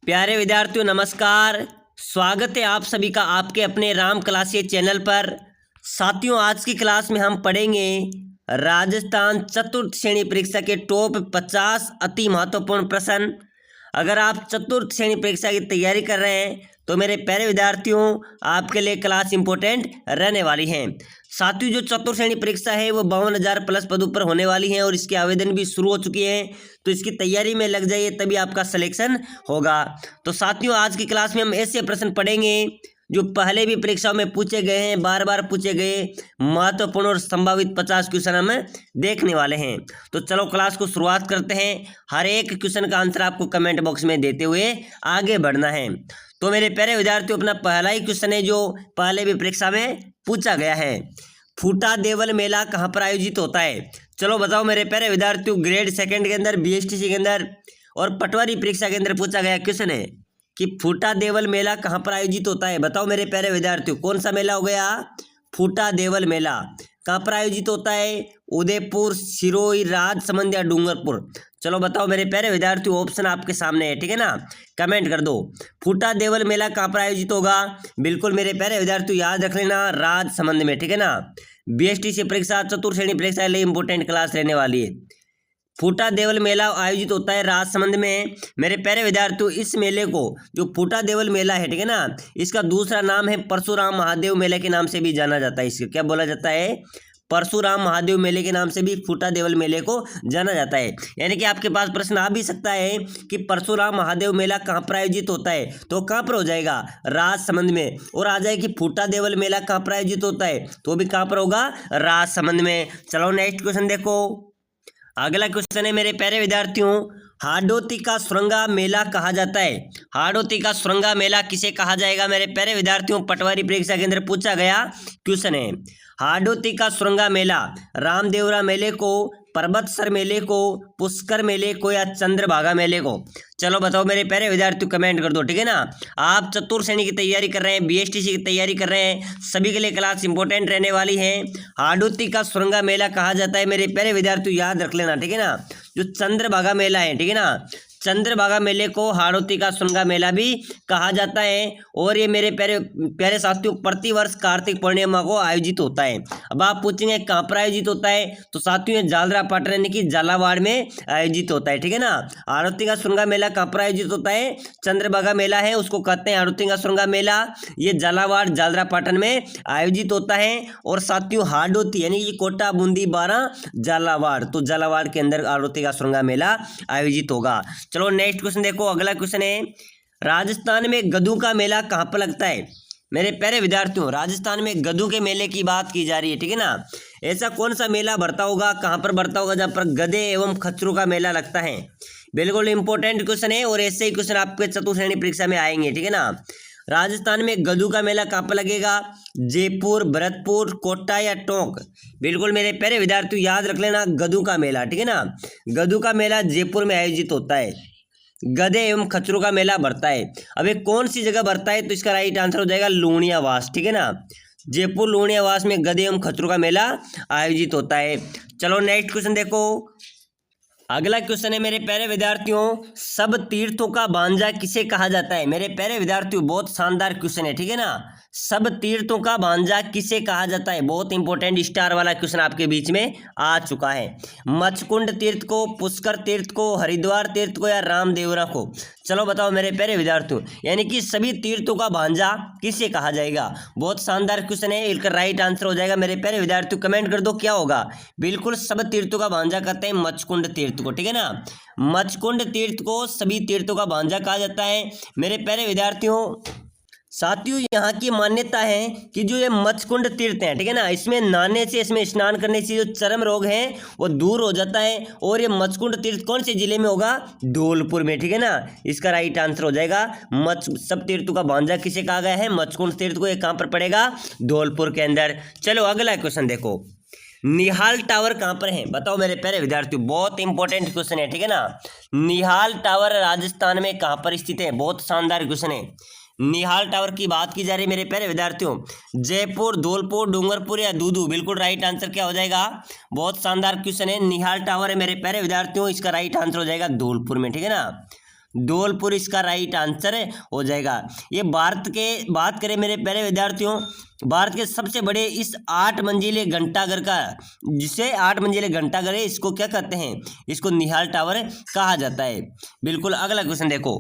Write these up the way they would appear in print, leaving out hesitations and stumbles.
प्यारे विद्यार्थियों नमस्कार। स्वागत है आप सभी का आपके अपने राम क्लासेस चैनल पर। साथियों आज की क्लास में हम पढ़ेंगे राजस्थान चतुर्थ श्रेणी परीक्षा के टॉप 50 अति महत्वपूर्ण प्रश्न। अगर आप चतुर्थ श्रेणी परीक्षा की तैयारी कर रहे हैं तो मेरे प्यारे विद्यार्थियों आपके लिए क्लास इंपॉर्टेंट रहने वाली है। साथियों जो चतुर्थ श्रेणी परीक्षा है वो 52,000 प्लस पदों पर होने वाली है और इसके आवेदन भी शुरू हो चुकी है, तो इसकी तैयारी में लग जाइए तभी आपका सिलेक्शन होगा। तो साथियों आज की क्लास में हम ऐसे प्रश्न पढ़ेंगे जो पहले भी परीक्षाओं में पूछे गए हैं, बार बार पूछे गए महत्वपूर्ण और संभावित 50 क्वेश्चन हम देखने वाले हैं। तो चलो क्लास को शुरुआत करते हैं। हर एक क्वेश्चन का आंसर आपको कमेंट बॉक्स में देते हुए आगे बढ़ना है। तो मेरे प्यारे विद्यार्थियों अपना पहला ही क्वेश्चन है जो पहले भी परीक्षा में पूछा गया है। फूटा देवल मेला कहाँ पर आयोजित होता है? चलो बताओ मेरे प्यारे विद्यार्थियों, ग्रेड सेकंड के अंदर, बीएसटीसी के अंदर और पटवारी परीक्षा के अंदर पूछा गया क्वेश्चन है कि फूटा देवल मेला कहाँ पर आयोजित होता है। बताओ मेरे प्यारे विद्यार्थियों कौन सा मेला हो गया? फूटा देवल मेला कहाँ पर आयोजित होता है? उदयपुर, सिरोही, राजसमंद या डूंगरपुर? चलो बताओ मेरे प्यारे विद्यार्थियों, ऑप्शन आपके सामने है, ठीक है ना, कमेंट कर दो। फूटा देवल मेला कहाँ पर आयोजित होगा? बिल्कुल मेरे प्यारे विद्यार्थियों याद रख लेना, राजसमंद में, ठीक है ना। बीएसटीसी परीक्षा चतुर्थ श्रेणी परीक्षा के लिए इंपॉर्टेंट क्लास रहने वाली है। फूटा देवल मेला आयोजित होता है राजसमंद में। मेरे प्यारे विद्यार्थियों इस मेले को जो फूटा देवल मेला है, ठीक है ना, इसका दूसरा नाम है परशुराम महादेव मेले के नाम से भी जाना जाता है। इसको क्या बोला जाता है? परशुराम महादेव मेले के नाम से भी फूटा देवल मेले को जाना जाता है। यानी कि आपके पास प्रश्न आ भी सकता है कि परशुराम महादेव मेला कहाँ पर आयोजित होता है, तो कहाँ पर हो जाएगा? राजसमंद में। और आ जाए कि फूटा देवल मेला कहाँ पर आयोजित होता है, तो भी कहाँ पर होगा? राजसमंद में। चलो नेक्स्ट क्वेश्चन देखो। अगला क्वेश्चन है मेरे प्यारे विद्यार्थियों, हाडोती का सुरंगा मेला कहा जाता है। हाडोती का सुरंगा मेला किसे कहा जाएगा? मेरे प्यारे विद्यार्थियों पटवारी परीक्षा के अंदर पूछा गया क्वेश्चन है। हाडोती का सुरंगा मेला रामदेवरा मेले को, पर्वतसर मेले को, पुष्कर मेले को या चंद्रभागा मेले को? चलो बताओ मेरे प्यारे विद्यार्थियों कमेंट कर दो, ठीक है ना। आप चतुर्थ श्रेणी की तैयारी कर रहे हैं, बीएसटीसी की तैयारी कर रहे हैं, सभी के लिए क्लास इंपॉर्टेंट रहने वाली है। हाडोती का सुरंगा मेला कहा जाता है मेरे प्यारे विद्यार्थियों याद रख लेना, ठीक है ना। जो चंद्रभागा मेला है, ठीक है ना, चंद्रभागा मेले को हाडोती का सुरंगा मेला भी कहा जाता है। और ये मेरे प्यारे प्यारे साथियों प्रतिवर्ष कार्तिक पूर्णिमा को आयोजित होता है। अब आप पूछेंगे कहाँ पर आयोजित होता है, तो साथियों ये जालरा पाटन यानी कि झालावाड़ में आयोजित होता है, ठीक है ना। हाडोती का सुरंगा मेला कहाँ पर आयोजित होता है? चंद्रभागा मेला है उसको कहते हैं हाडोती का सुरंगा मेला। ये झालावाड़ जालरा पाटन में आयोजित होता है। और साथियों हाडोती यानी कि कोटा, बूंदी, बारां, झालावाड़, तो झालावाड़ के अंदर हाडोती का सुरंगा मेला आयोजित होगा। चलो नेक्स्ट क्वेश्चन देखो। अगला क्वेश्चन है राजस्थान में गधू का मेला कहाँ पर लगता है? मेरे प्यारे विद्यार्थियों राजस्थान में गधू के मेले की बात की जा रही है, ठीक है ना। ऐसा कौन सा मेला भरता होगा, कहाँ पर भरता होगा जहाँ पर गधे एवं खच्चरों का मेला लगता है? बिल्कुल इंपॉर्टेंट क्वेश्चन है और ऐसे ही क्वेश्चन आपके चतुर्थ श्रेणी परीक्षा में आएंगे, ठीक है ना। राजस्थान में गधू का मेला कहाँ पर लगेगा? जयपुर, भरतपुर, कोटा या टोंक? बिल्कुल मेरे प्यारे विद्यार्थियों याद रख लेना गधू का मेला, ठीक है ना। गधू का मेला जयपुर में आयोजित होता है। गधे एवं खच्चरों का मेला भरता है। अब ये कौन सी जगह भरता है, तो इसका राइट आंसर हो जाएगा लूणियावास, ठीक है ना। जयपुर लूणियावास में गधे एवं खच्चरों का मेला आयोजित होता है। चलो नेक्स्ट क्वेश्चन देखो। अगला क्वेश्चन है मेरे प्यारे विद्यार्थियों, सब तीर्थों का भांजा किसे कहा जाता है? मेरे प्यारे विद्यार्थियों बहुत शानदार क्वेश्चन है, ठीक है ना। सब तीर्थों का भांजा किसे कहा जाता है? बहुत इंपॉर्टेंट स्टार वाला क्वेश्चन आपके बीच में आ चुका है। मच्छकुंड तीर्थ को, पुष्कर तीर्थ को, हरिद्वार तीर्थ को या रामदेवरा को? चलो बताओ मेरे प्यारे विद्यार्थियों, यानी कि सभी तीर्थों का भांजा किसे कहा जाएगा? बहुत शानदार क्वेश्चन है, इसका राइट आंसर हो जाएगा मेरे प्यारे विद्यार्थियों कमेंट कर दो क्या होगा। बिल्कुल सब तीर्थों का भांजा कहते हैं मच्छकुंड तीर्थ को, ठीक है ना। मच्छकुंड तीर्थ को सभी तीर्थों का भांजा कहा जाता है मेरे प्यारे विद्यार्थियों। साथियों यहाँ की मान्यता है कि जो ये मच्छकुंड तीर्थ है, ठीक है ना, इसमें नहाने से, इसमें स्नान करने से जो चर्म रोग है वो दूर हो जाता है। और ये मच्छकुंड तीर्थ कौन से जिले में होगा? धौलपुर में, ठीक है ना। इसका राइट आंसर हो जाएगा सब तीर्थों का भांजा किसे कहा गया है? मच्छकुंड तीर्थ को। ये कहाँ पर पड़ेगा? धौलपुर के अंदर। चलो अगला क्वेश्चन देखो। निहाल टावर कहाँ पर है? बताओ मेरे प्यारे विद्यार्थियों बहुत इंपॉर्टेंट क्वेश्चन है, ठीक है ना। निहाल टावर राजस्थान में कहाँ पर स्थित है? बहुत शानदार क्वेश्चन है। निहाल टावर की बात की जा रही है मेरे प्यारे विद्यार्थियों। जयपुर, धौलपुर, डूंगरपुर या दूदू? बिल्कुल राइट आंसर क्या हो जाएगा? बहुत शानदार क्वेश्चन है। निहाल टावर है मेरे प्यारे विद्यार्थियों, इसका राइट आंसर हो जाएगा धौलपुर में, ठीक है ना। धौलपुर इसका राइट आंसर हो जाएगा। ये भारत के बात करें मेरे प्यारे विद्यार्थियों, भारत के सबसे बड़े इस 8 मंजिले घंटाघर का, जिसे 8 मंजिले घंटाघर है, इसको क्या कहते हैं? इसको निहाल टावर कहा जाता है। बिल्कुल। अगला क्वेश्चन देखो,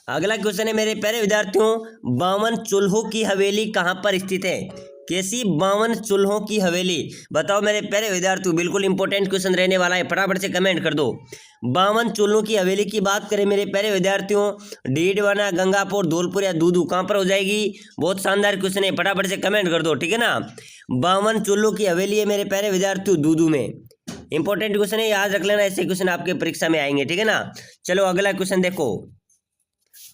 अगला क्वेश्चन है मेरे प्यारे विद्यार्थियों, 52 चूल्हों की हवेली कहाँ पर स्थित है? कैसी 52 चूल्हों की हवेली? बताओ मेरे प्यारे विद्यार्थियों, बिल्कुल इंपॉर्टेंट क्वेश्चन रहने वाला है, फटाफट से कमेंट कर दो। 52 चूल्हों की हवेली की बात करें मेरे प्यारे विद्यार्थियों, डीडवाना, गंगापुर, धौलपुर या दूदू, कहाँ पर हो जाएगी? बहुत शानदार क्वेश्चन है, फटाफट से कमेंट कर दो, ठीक है ना। 52 चूल्हों की हवेली है मेरे प्यारे विद्यार्थियों दूदू में। इंपॉर्टेंट क्वेश्चन है, याद रख लेना, ऐसे क्वेश्चन आपके परीक्षा में आएंगे, ठीक है ना। चलो अगला क्वेश्चन देखो,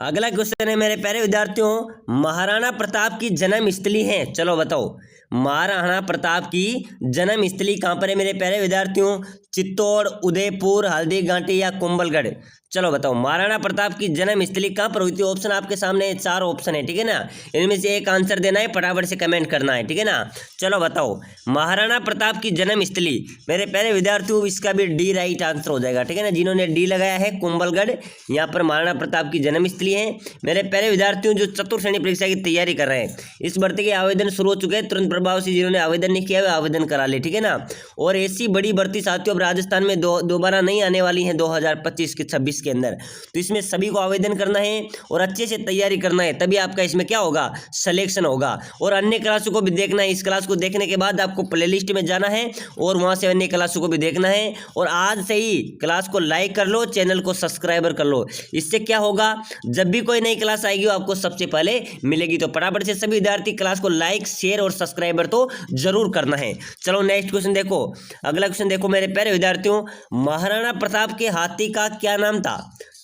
अगला क्वेश्चन है मेरे प्यारे विद्यार्थियों, महाराणा प्रताप की जन्म स्थली है, चलो बताओ महाराणा प्रताप की जन्म स्थली कहाँ पर है मेरे प्यारे विद्यार्थियों? चित्तौड़, उदयपुर, हल्दीघाटी या कुंभलगढ़? चलो बताओ महाराणा प्रताप की जन्म स्थली कहाँ पर हुई थी? ऑप्शन आपके सामने 4 ऑप्शन है, ठीक है ना। इनमें से एक आंसर देना है, फटाफट से कमेंट करना है, ठीक है ना। चलो बताओ महाराणा प्रताप की जन्म स्थली मेरे प्यारे विद्यार्थियों, इसका भी डी राइट आंसर हो जाएगा, ठीक है ना। जिन्होंने डी लगाया है, कुंभलगढ़, यहाँ पर महाराणा प्रताप की जन्म स्थली है। मेरे प्यारे विद्यार्थियों जो चतुर्थ श्रेणी परीक्षा की तैयारी कर रहे हैं, इस भर्ती के आवेदन शुरू हो चुके हैं, तुरंत प्रभाव से जिन्होंने आवेदन नहीं किया है आवेदन करा ले, ठीक है ना। और ऐसी बड़ी भर्ती साथियों अब राजस्थान में दोबारा नहीं आने वाली है 2025 के 26 के अंदर, तो इसमें सभी को आवेदन करना है और अच्छे से तैयारी करना है, तभी आपका इसमें क्या होगा? सिलेक्शन होगा। और अन्य क्लासों को भी देखना है, इस क्लास को देखने के बाद आपको प्लेलिस्ट में जाना है और वहां से अन्य क्लासों को भी देखना है। और आज से ही क्लास को लाइक कर लो, चैनल को सब्सक्राइबर कर लो, इससे क्या होगा, जब भी कोई नई क्लास आएगी वो आपको सबसे पहले मिलेगी। तो फटाफट से सभी विद्यार्थी क्लास को लाइक, शेयर और सब्सक्राइबर तो जरूर करना है। चलो नेक्स्ट क्वेश्चन देखो, अगला क्वेश्चन देखो मेरे प्यारे विद्यार्थियों, महाराणा प्रताप के हाथी का क्या नाम था?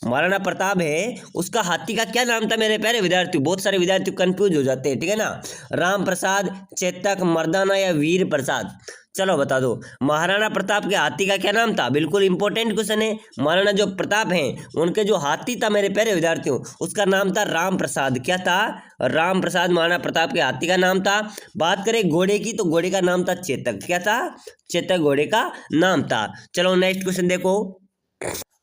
महाराणा प्रताप है, उसका हाथी का क्या नाम था मेरे प्यारे विद्यार्थियों? बहुत सारे विद्यार्थी कंफ्यूज हो जाते हैं, ठीक है ना। राम प्रसाद, चेतक, मर्दाना या वीर प्रसाद? चलो बता दो महाराणा प्रताप के हाथी का क्या नाम था? बिल्कुल इंपॉर्टेंट क्वेश्चन है। महाराणा जो प्रताप हैं, उनके जो हाथी था मेरे प्यारे विद्यार्थियों, उसका नाम था राम प्रसाद। क्या था? राम प्रसाद महाराणा प्रताप के हाथी का नाम था। बात करें घोड़े की, तो घोड़े का नाम था चेतक। क्या था? चेतक घोड़े का नाम था। चलो नेक्स्ट क्वेश्चन देखो,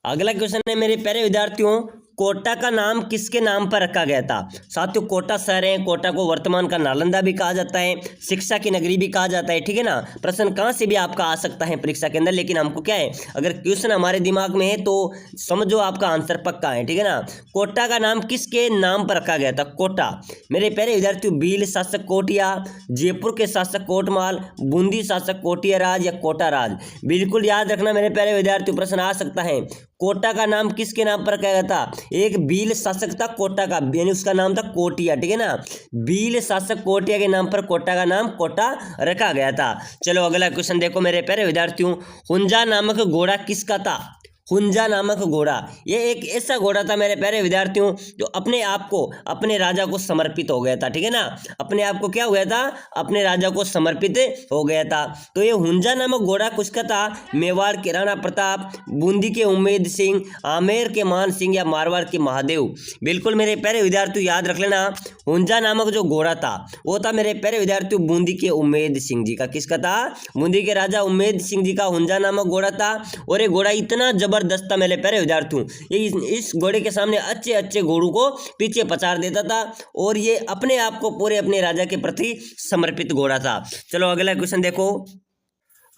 अगला क्वेश्चन है मेरे प्यारे विद्यार्थियों, कोटा का नाम किसके नाम पर रखा गया था? साथियों कोटा शहर है, कोटा को वर्तमान का नालंदा भी कहा जाता है, शिक्षा की नगरी भी कहा जाता है, ठीक है ना। प्रश्न कहाँ से भी आपका आ सकता है परीक्षा के अंदर, लेकिन हमको क्या है, अगर क्वेश्चन हमारे दिमाग में है तो समझो आपका आंसर पक्का है, ठीक है ना। कोटा का नाम किसके नाम पर रखा गया था? कोटा मेरे प्यारे विद्यार्थियों, भील शासक कोटिया, जयपुर के शासक कोटमाल, बूंदी शासक कोटिया राज या कोटा राज? बिल्कुल याद रखना मेरे प्यारे विद्यार्थियों, प्रश्न आ सकता है। कोटा का नाम किसके नाम पर रखा गया था? एक भील शासक था कोटा का, यानी उसका नाम था कोटिया, ठीक है ना। भील शासक कोटिया के नाम पर कोटा का नाम कोटा रखा गया था। चलो अगला क्वेश्चन देखो मेरे प्यारे विद्यार्थियों, हुंजा नामक घोड़ा किसका था? हुंजा नामक घोड़ा, ये एक ऐसा घोड़ा था मेरे प्यारे विद्यार्थियों जो अपने आप को, अपने राजा को समर्पित हो गया था, ठीक है ना। अपने आप को क्या हो गया था? अपने राजा को समर्पित हो गया था। तो ये हुंजा नामक घोड़ा किसका था? मेवाड़ के राणा प्रताप, बूंदी के उम्मेद सिंह, आमेर के मान सिंह या मारवाड़ के महादेव? बिल्कुल मेरे प्यारे विद्यार्थियों याद रख लेना, हुंजा नामक जो घोड़ा था वो था मेरे प्यारे विद्यार्थियों बूंदी के उम्मेद सिंह जी का। किसका था? बूंदी के राजा उम्मेद सिंह जी का हुंजा नामक घोड़ा था। और ये घोड़ा इतना जबरदस्त था मेरे प्यारे विद्यार्थियों, ये इस घोड़े के सामने अच्छे अच्छे घोड़ों को पीछे पछाड़ देता था और ये अपने आप को पूरे अपने राजा के प्रति समर्पित घोड़ा था। चलो अगला क्वेश्चन देखो,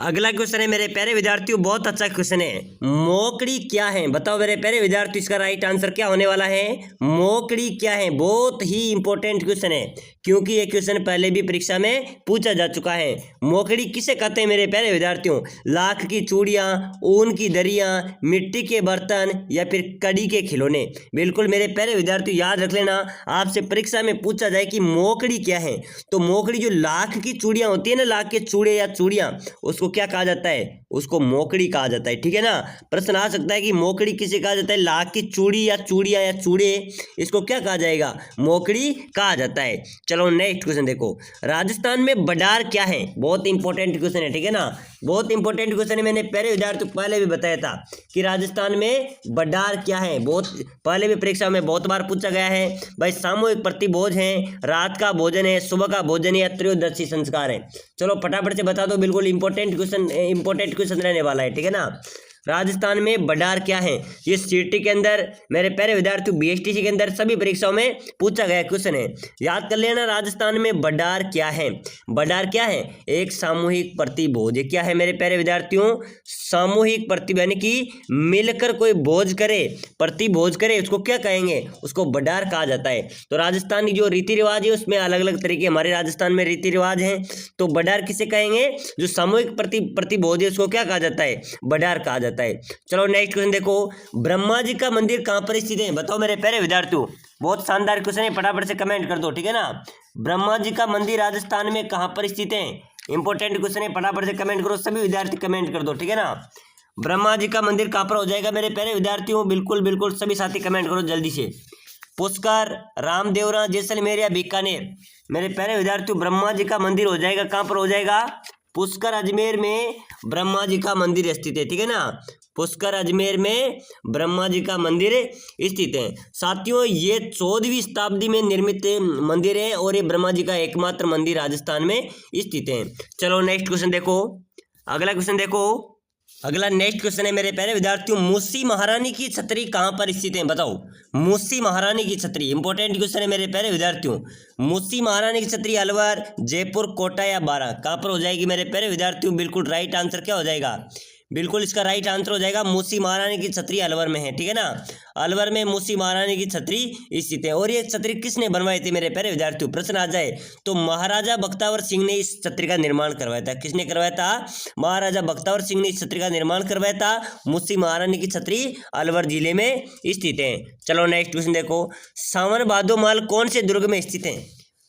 अगला क्वेश्चन है मेरे प्यारे विद्यार्थियों, बहुत अच्छा क्वेश्चन है। मोकड़ी क्या है? बताओ मेरे प्यारे विद्यार्थियों, इसका राइट आंसर क्या होने वाला है? मोकड़ी क्या है? बहुत ही इंपॉर्टेंट क्वेश्चन है, क्योंकि ये क्वेश्चन पहले भी परीक्षा में पूछा जा चुका है। मोकड़ी किसे कहते हैं मेरे प्यारे विद्यार्थियों? लाख की चूड़ियां, ऊन की दरियां, मिट्टी के बर्तन या फिर कड़ी के खिलौने? बिल्कुल मेरे प्यारे विद्यार्थियों याद रख लेना, आपसे परीक्षा में पूछा जाए कि मोकड़ी क्या है, तो मोकड़ी जो लाख की चूड़ियां होती है ना, लाख के चूड़े या चूड़ियां, उसको क्या कहा जाता है? उसको मोकड़ी कहा जाता है, ठीक है ना। प्रश्न आ सकता है कि मोकड़ी किसे कहा जाता है? लाख की चूड़ी या चूड़ियां या चूड़े, इसको क्या कहा जाएगा? मोकड़ी कहा जाता है। चलो नेक्स्ट क्वेश्चन देखो, राजस्थान में बडार क्या है? बहुत इंपॉर्टेंट क्वेश्चन है, ठीक है ना। बहुत इंपॉर्टेंट क्वेश्चन है, मैंने पहले विद्यार्थियों पहले भी बताया था कि राजस्थान में बडार क्या है। बहुत पहले भी परीक्षा में बहुत बार पूछा गया है भाई। सामूहिक प्रतिभोज है, रात का भोजन है, सुबह का भोजन है या त्रयोदशी संस्कार है? चलो फटाफट से बता दो, बिल्कुल इंपॉर्टेंट क्वेश्चन रहने वाला है, ठीक है ना। राजस्थान में बडार क्या है? ये सीटी के अंदर मेरे प्यारे विद्यार्थियों बीएसटीसी के अंदर सभी परीक्षाओं में पूछा गया क्वेश्चन है। याद कर लेना, राजस्थान में बडार क्या है? बडार क्या है? एक सामूहिक प्रतिभोज। क्या है मेरे प्यारे विद्यार्थियों? सामूहिक प्रतिभोज, यानी कि मिलकर कोई भोज करे, प्रतिभोज करे, उसको क्या कहेंगे? उसको बडार कहा जाता है। तो राजस्थान की जो रीति रिवाज है उसमें अलग अलग तरीके हमारे राजस्थान में रीति रिवाज हैं। तो बडार किसे कहेंगे? जो सामूहिक प्रतिभोज है उसको क्या कहा जाता है? बडार कहा जाता है। चलो नेक्स्ट क्वेश्चन देखो, ब्रह्मा जी का मंदिर कहाँ पर स्थित है? बताओ मेरे प्यारे विद्यार्थियों, बहुत शानदार क्वेश्चन है, फटाफट से कमेंट कर दो, ठीक है ना। ब्रह्मा जी का मंदिर राजस्थान में कहाँ पर स्थित है? इंपॉर्टेंट क्वेश्चन है, फटाफट से कमेंट करो, सभी विद्यार्थी कमेंट कर दो, ठीक है ना। ब्रह्मा जी का मंदिर कहाँ पर हो जाएगा मेरे प्यारे विद्यार्थियों? बिल्कुल बिल्कुल सभी साथी कमेंट करो जल्दी से। पुष्कर, रामदेवरा, जैसलमेर या बीकानेर? मेरे प्यारे विद्यार्थियों, ब्रह्मा जी का मंदिर हो जाएगा, कहाँ पर हो जाएगा? पुष्कर अजमेर में ब्रह्मा जी का मंदिर स्थित है, ठीक है ना। पुष्कर अजमेर में ब्रह्मा जी का मंदिर स्थित है। साथियों, ये 14वीं शताब्दी में निर्मित मंदिर है और ये ब्रह्मा जी का एकमात्र मंदिर राजस्थान में स्थित है। चलो नेक्स्ट क्वेश्चन देखो, अगला क्वेश्चन देखो, अगला नेक्स्ट क्वेश्चन है मेरे प्यारे विद्यार्थियों, मूसी महारानी की छतरी कहाँ पर स्थित है? बताओ, मूसी महारानी की छतरी, इंपॉर्टेंट क्वेश्चन है मेरे प्यारे विद्यार्थियों। मूसी महारानी की छतरी अलवर, जयपुर, कोटा या बारां? कहाँ पर हो जाएगी मेरे प्यारे विद्यार्थियों? बिल्कुल राइट आंसर क्या हो जाएगा? बिल्कुल इसका राइट आंसर हो जाएगा मूसी महारानी की छतरी अलवर में है, ठीक है ना। अलवर में मूसी महारानी की छतरी स्थित है। और ये छतरी किसने बनवाई थी मेरे प्यारे विद्यार्थियों? प्रश्न आ जाए तो महाराजा बख्तावर सिंह ने इस छतरी का निर्माण करवाया था। किसने करवाया था? महाराजा बख्तावर सिंह ने इस छतरी का निर्माण करवाया था। मूसी महारानी की छतरी अलवर जिले में स्थित है। चलो नेक्स्ट क्वेश्चन देखो, सावन भादोमाल कौन से दुर्ग में स्थित है?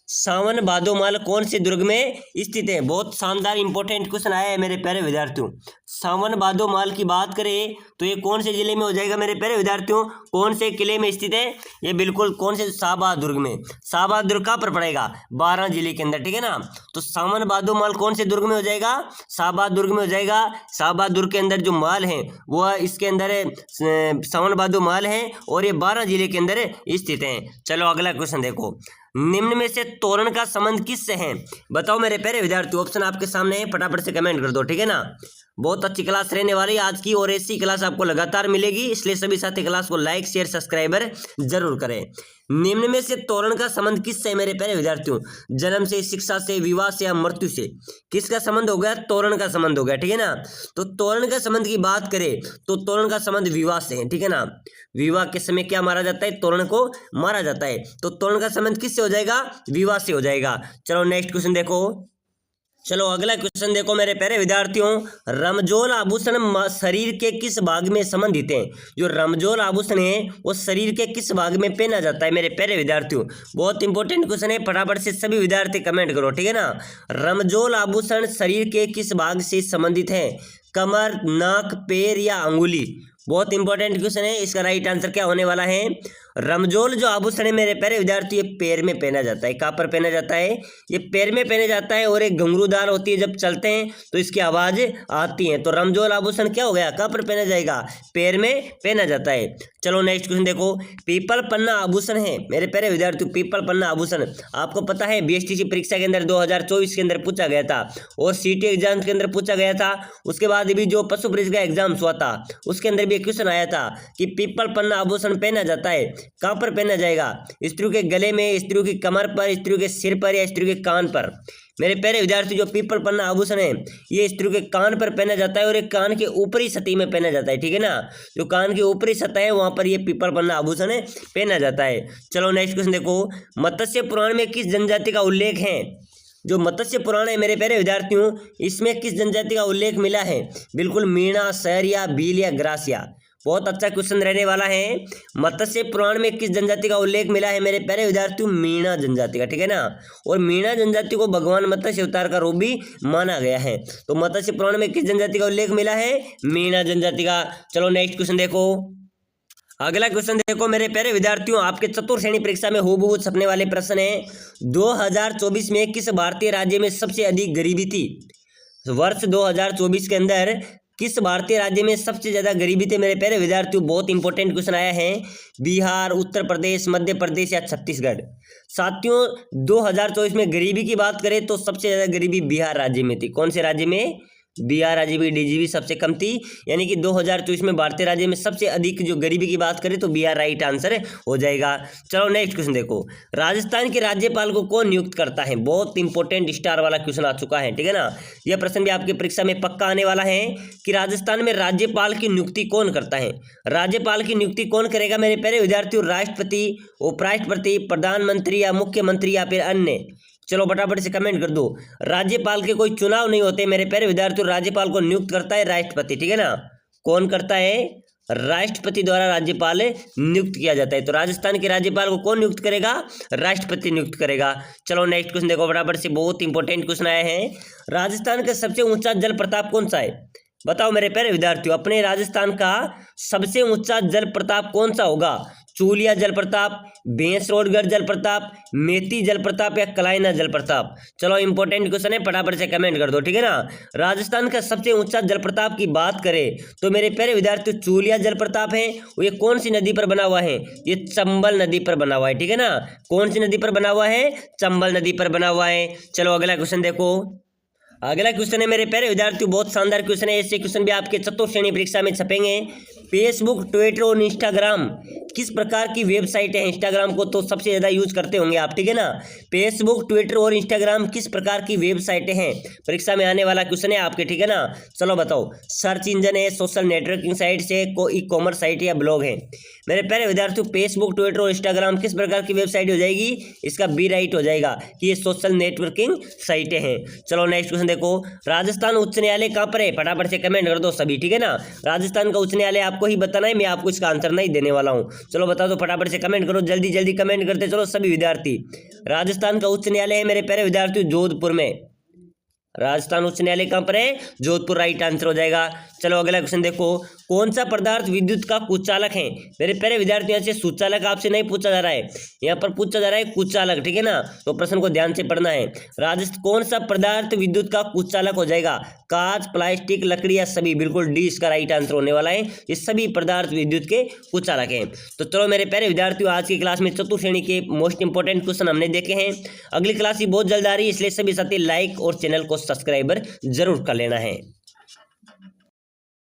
सावन भादोमाल कौन से दुर्ग में स्थित है? बहुत शानदार इंपॉर्टेंट क्वेश्चन आया है मेरे प्यारे विद्यार्थियों। सावन भादोमाल की बात करें तो ये कौन से जिले में हो जाएगा मेरे प्यारे विद्यार्थियों? कौन से किले में स्थित है? ये बिल्कुल कौन से? शाहबाद दुर्ग में। शाहबाद दुर्ग कहाँ पर पड़ेगा? बारां जिले के अंदर, ठीक है ना। तो सावन भादोमाल कौन से दुर्ग में हो जाएगा? शाहबाद दुर्ग में हो जाएगा। शाहबाद दुर्ग के अंदर जो माल है वो इसके अंदर सावन भादोमाल है और ये बारां जिले के अंदर स्थित है। चलो अगला क्वेश्चन देखो, निम्न में से तोरण का संबंध किससे है? बताओ मेरे प्यारे विद्यार्थी, ऑप्शन आपके सामने है, फटाफट से कमेंट कर दो, ठीक है ना। बहुत अच्छी क्लास रहने वाली आज की और ऐसी क्लास आपको लगातार मिलेगी, इसलिए सभी साथी क्लास को लाइक शेयर सब्सक्राइबर जरूर करें। निम्न में से तोरण का संबंध किससे है मेरे प्यारे विद्यार्थियों? जन्म से, शिक्षा से, विवाह से या मृत्यु से? किसका संबंध हो गया? तोरण का संबंध हो गया, ठीक है ना। तो तोरण का संबंध की बात करें तो तोरण का संबंध विवाह से है, ठीक है ना। विवाह के समय क्या मारा जाता है? तोरण को मारा जाता है। तो तोरण का संबंध किससे हो जाएगा? विवाह से हो जाएगा। चलो नेक्स्ट क्वेश्चन देखो, चलो अगला क्वेश्चन देखो मेरे प्यारे विद्यार्थियों, रमजोल आभूषण शरीर के किस भाग में संबंधित हैं? जो रमजोल आभूषण है वो शरीर के किस भाग में पहना जाता है मेरे प्यारे विद्यार्थियों? बहुत इंपॉर्टेंट क्वेश्चन है, फटाफट से सभी विद्यार्थी कमेंट करो, ठीक है ना। रमजोल आभूषण शरीर के किस भाग से संबंधित है? कमर, नाक, पैर या अंगुली? बहुत इंपॉर्टेंट क्वेश्चन है, इसका राइट आंसर क्या होने वाला है? रमजोल जो आभूषण है मेरे प्यारे विद्यार्थी, ये पैर में पहना जाता है। कहाँ पर पहना जाता है? ये पैर में पहना जाता है और एक घुंघरूदार होती है, जब चलते हैं तो इसकी आवाज आती है। तो रमजोल आभूषण क्या हो गया? कहाँ पर पहना जाएगा? पैर में पहना जाता है। चलो नेक्स्ट क्वेश्चन देखो, पीपल पन्ना आभूषण है मेरे प्यारे विद्यार्थी, पीपल पन्ना आभूषण आपको पता है बीएसटीसी परीक्षा के अंदर 2024 के अंदर पूछा गया था और सीटी एग्जाम के अंदर पूछा गया था। उसके बाद भी जो पशु परीक्षा का एग्जाम हुआ था उसके अंदर भी एक क्वेश्चन आया था कि पीपल पन्ना आभूषण पहना जाता है, कहाँ पर पहना जाएगा? स्त्रियों के गले में, स्त्रियों की कमर पर, स्त्रियों के सिर पर या स्त्रियों के कान पर? मेरे प्यारे विद्यार्थी, जो पीपल पन्ना आभूषण है ये स्त्रियों के कान पर पहना जाता है और एक कान के ऊपरी सतह में पहना जाता है, ठीक है ना। जो कान की ऊपरी सतह है वहां पर ये पीपल पन्ना आभूषण पहना जाता है। चलो नेक्स्ट क्वेश्चन देखो, मत्स्य पुराण में किस जनजाति का उल्लेख है? जो मत्स्य पुराण है मेरे प्यारे विद्यार्थियों, इसमें किस जनजाति का उल्लेख मिला है? बिल्कुल मीणा, सहरिया, भील या ग्रासिया? बहुत अच्छा क्वेश्चन रहने वाला है। मत्स्य पुराण में किस जनजाति का उल्लेख मिला है मेरे प्यारे विद्यार्थियों? मीणा जनजाति का, ठीक है ना। और मीणा जनजाति को भगवान मत्स्य अवतार का रूप भी माना गया है। तो मत्स्य पुराण में किस जनजाति का उल्लेख मिला है? मीणा जनजाति का। चलो नेक्स्ट क्वेश्चन देखो, अगला क्वेश्चन देखो मेरे प्यारे विद्यार्थियों, आपके चतुर्थ श्रेणी परीक्षा में हूबहू छपने वाले प्रश्न है। 2024 में किस भारतीय राज्य में सबसे अधिक गरीबी थी? वर्ष 2024 के अंदर किस भारतीय राज्य में सबसे ज्यादा गरीबी थी मेरे प्यारे विद्यार्थियों? बहुत इंपॉर्टेंट क्वेश्चन आया है। बिहार, उत्तर प्रदेश, मध्य प्रदेश या छत्तीसगढ़? साथियों 2024 में गरीबी की बात करें तो सबसे ज्यादा गरीबी बिहार राज्य में थी। कौन से राज्य में? बिहार राज्य की डीजीपी सबसे कम थी, यानी कि 2024 में भारतीय राज्य में सबसे अधिक जो गरीबी की बात करें तो बिहार राइट आंसर हो जाएगा। चलो नेक्स्ट क्वेश्चन देखो, राजस्थान के राज्यपाल को कौन नियुक्त करता है? बहुत इंपॉर्टेंट स्टार वाला क्वेश्चन आ चुका है, ठीक है ना। यह प्रश्न भी आपकी परीक्षा में पक्का आने वाला है कि राजस्थान में राज्यपाल की नियुक्ति कौन करता है। राज्यपाल की नियुक्ति कौन करेगा मेरे प्यारे विद्यार्थियों? राष्ट्रपति, उपराष्ट्रपति, प्रधानमंत्री या मुख्यमंत्री या फिर अन्य? चलो फटाफट से कमेंट कर दो। राज्यपाल के कोई चुनाव नहीं होते मेरे प्यारे विद्यार्थियों, राज्यपाल को नियुक्त करता है राष्ट्रपति, ठीक है ना। कौन करता है? राष्ट्रपति द्वारा राज्यपाल नियुक्त किया जाता है। तो राजस्थान के राज्यपाल को कौन नियुक्त करेगा? राष्ट्रपति नियुक्त करेगा। चलो नेक्स्ट क्वेश्चन देखो फटाफट से, बहुत इंपॉर्टेंट क्वेश्चन आया है। राजस्थान का सबसे ऊंचा जल प्रताप कौन सा है? बताओ मेरे प्यारे विद्यार्थियों, अपने राजस्थान का सबसे ऊंचा जल प्रताप कौन सा होगा? चूलिया जल प्रताप, भैंसरोडगढ़ जल प्रताप, मेती जल प्रताप या कलाइना जल प्रताप? चलो इंपॉर्टेंट क्वेश्चन है, फटाफट से कमेंट कर दो, ठीक है ना। राजस्थान का सबसे ऊंचा जल प्रताप की बात करें तो मेरे प्यारे विद्यार्थियों चूलिया जल प्रताप है। ये कौन सी नदी पर बना हुआ है? ये चंबल नदी पर बना हुआ है, ठीक है ना। कौन सी नदी पर बना हुआ है? चंबल नदी पर बना हुआ है। चलो अगला क्वेश्चन देखो, अगला क्वेश्चन है मेरे प्यारे विद्यार्थियों, बहुत शानदार क्वेश्चन है। ऐसे क्वेश्चन भी आपके चतुर्थ श्रेणी परीक्षा में छपेंगे। फेसबुक, ट्विटर और इंस्टाग्राम किस प्रकार की वेबसाइट है? इंस्टाग्राम को तो सबसे ज़्यादा यूज करते होंगे आप, ठीक है ना। फेसबुक, ट्विटर और इंस्टाग्राम किस प्रकार की वेबसाइटें हैं? परीक्षा में आने वाला क्वेश्चन है आपके, ठीक है ना। चलो बताओ, सर्च इंजन है, सोशल नेटवर्किंग साइट है, ई कॉमर्स साइट या ब्लॉग है? मेरे प्यारे विद्यार्थियों फेसबुक, ट्विटर और इंस्टाग्राम किस प्रकार की वेबसाइट हो जाएगी? इसका बी राइट हो जाएगा कि ये सोशल नेटवर्किंग साइटें हैं। चलो नेक्स्ट क्वेश्चन देखो, राजस्थान उच्च न्यायालय कहाँ पर है? फटाफट से कमेंट कर दो सभी, ठीक है ना। राजस्थान का उच्च न्यायालय आपको ही बताना है, मैं आपको इसका आंसर नहीं देने वाला हूँ। चलो बता दो, फटाफट से कमेंट करो, जल्दी जल्दी कमेंट करते चलो सभी विद्यार्थी। राजस्थान का उच्च न्यायालय है मेरे प्यारे विद्यार्थियों जोधपुर में। राजस्थान उच्च न्यायालय कहाँ पर है? जोधपुर राइट आंसर हो जाएगा। चलो अगला क्वेश्चन देखो, कौन सा पदार्थ विद्युत का कुचालक है? मेरे प्यारे विद्यार्थियों से सुचालक आपसे नहीं पूछा जा रहा है, यहाँ पर पूछा जा रहा है कुचालक, ठीक है ना। तो प्रश्न को ध्यान से पढ़ना है। राजस्थान कौन सा पदार्थ विद्युत का कुचालक हो जाएगा? कांच, प्लास्टिक, लकड़ी या सभी? बिल्कुल डी इसका राइट आंसर होने वाला है, ये सभी पदार्थ विद्युत के कुचालक हैं। तो चलो मेरे प्यारे विद्यार्थियों, आज की क्लास में चतुर्थ श्रेणी के मोस्ट इंपोर्टेंट क्वेश्चन हमने देखे हैं। अगली क्लास ही बहुत जल्द आ रही है, इसलिए सभी साथी लाइक और चैनल को सब्सक्राइबर जरूर कर लेना है।